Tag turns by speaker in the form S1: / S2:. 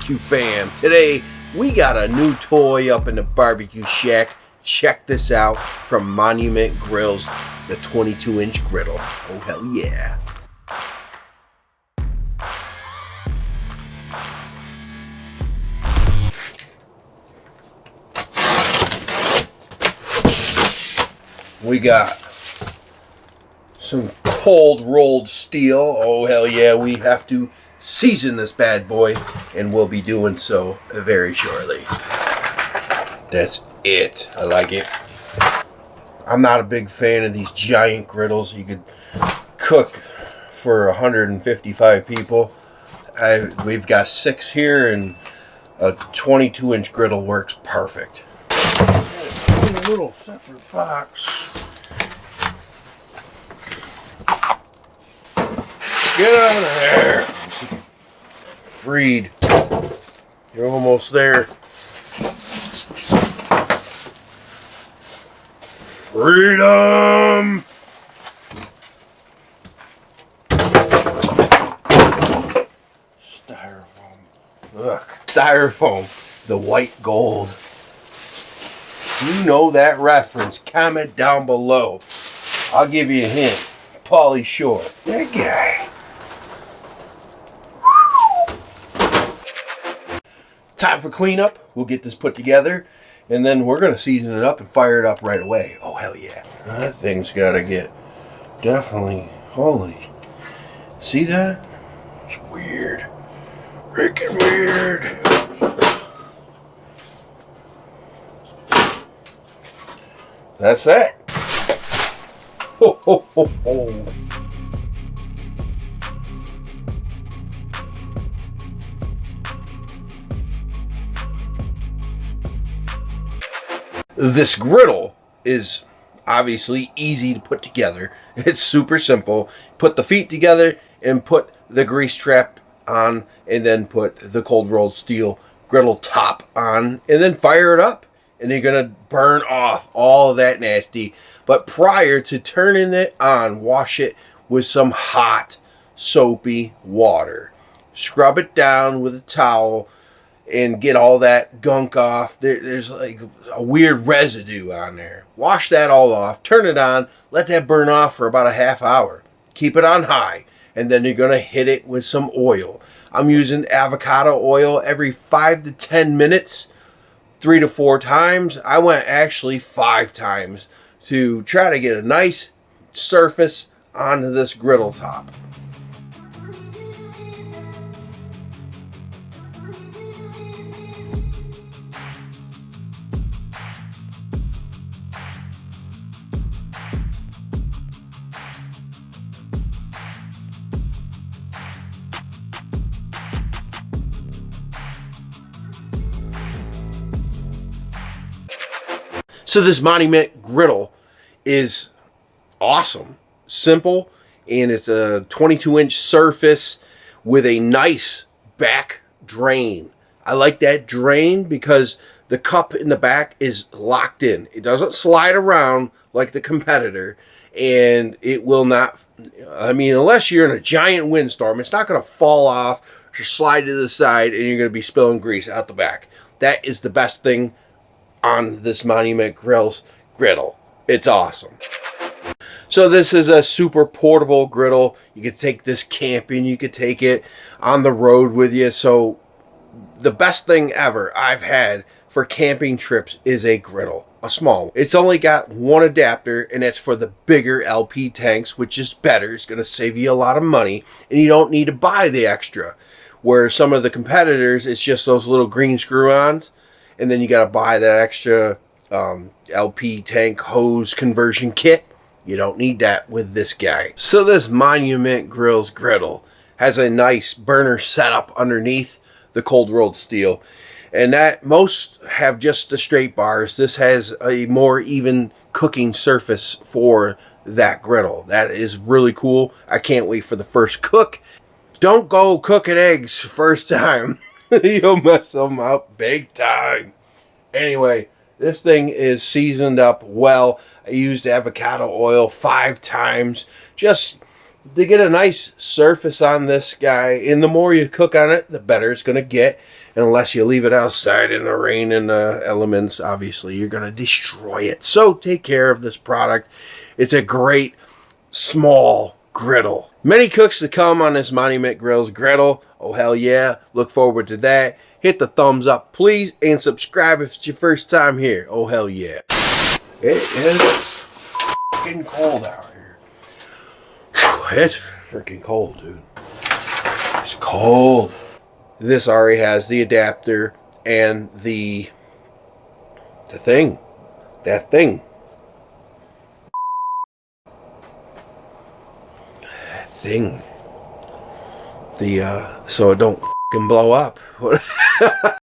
S1: barbecue fam. Today we got a new toy up in the barbecue shack. Check this out from Monument Grills, the 22-inch griddle. Oh hell yeah. We got some cold rolled steel. Oh hell yeah, we have to season this bad boy, and we'll be doing so very shortly. That's it. I like it. I'm not a big fan of these giant griddles. You could cook for 155 people. We've got 6 here, and a 22-inch griddle works perfect. In a little separate box. Get out of there. Freed. You're almost there. Freedom! Styrofoam. Look. Styrofoam. The white gold. You know that reference. Comment down below. I'll give you a hint. Pauly Shore. That guy. Time for cleanup. We'll get this put together, and then we're going to season it up and fire it up right away. Oh, hell yeah. That thing's got to get definitely holy. See that? It's weird. Freaking weird. That's that. Ho, ho, ho, ho. This griddle is obviously easy to put together. It's super simple. Put the feet together and put the grease trap on, and then put the cold rolled steel griddle top on, and then fire it up. And you're going to burn off all of that nasty. But prior to turning it on, wash it with some hot, soapy water. Scrub it down with a towel and get all that gunk off. There's like a weird residue on there. Wash that all off. Turn it on. Let that burn off for about a half hour. Keep it on high. And then you're going to hit it with some oil. I'm using avocado oil every 5 to 10 minutes. 3 to 4 times. I went actually 5 times to try to get a nice surface onto this griddle top. So this Monument griddle is awesome, simple, and it's a 22-inch surface with a nice back drain. I like that drain because the cup in the back is locked in. It doesn't slide around like the competitor, and it will not, I mean, unless you're in a giant windstorm, it's not going to fall off or slide to the side and you're going to be spilling grease out the back. That is the best thing on this Monument Grills griddle. It's awesome. So this is a super portable griddle. You could take this camping. You could take it on the road with you. So the best thing ever I've had for camping trips is a griddle, a small one. It's only got one adapter, and it's for the bigger LP tanks, which is better. It's going to save you a lot of money, and you don't need to buy the extra. Where some of the competitors, it's just those little green screw-ons, and then you got to buy that extra LP tank hose conversion kit. You don't need that with this guy. So this Monument Grills griddle has a nice burner setup underneath the cold rolled steel. And that most have just the straight bars. This has a more even cooking surface for that griddle. That is really cool. I can't wait for the first cook. Don't go cooking eggs first time. You'll mess them up big time. Anyway, this thing is seasoned up well. I used avocado oil 5 times. Just to get a nice surface on this guy. And the more you cook on it, the better it's going to get. And unless you leave it outside in the rain and the elements, obviously you're going to destroy it. So take care of this product. It's a great small griddle. Many cooks to come on this Monument Grills griddle. Oh, hell yeah. Look forward to that. Hit the thumbs up, please, and subscribe if it's your first time here. Oh, hell yeah. It is freaking cold out here. Whew, it's freaking cold, dude. It's cold. This already has the adapter and the thing. That thing. That thing. So it don't fucking blow up.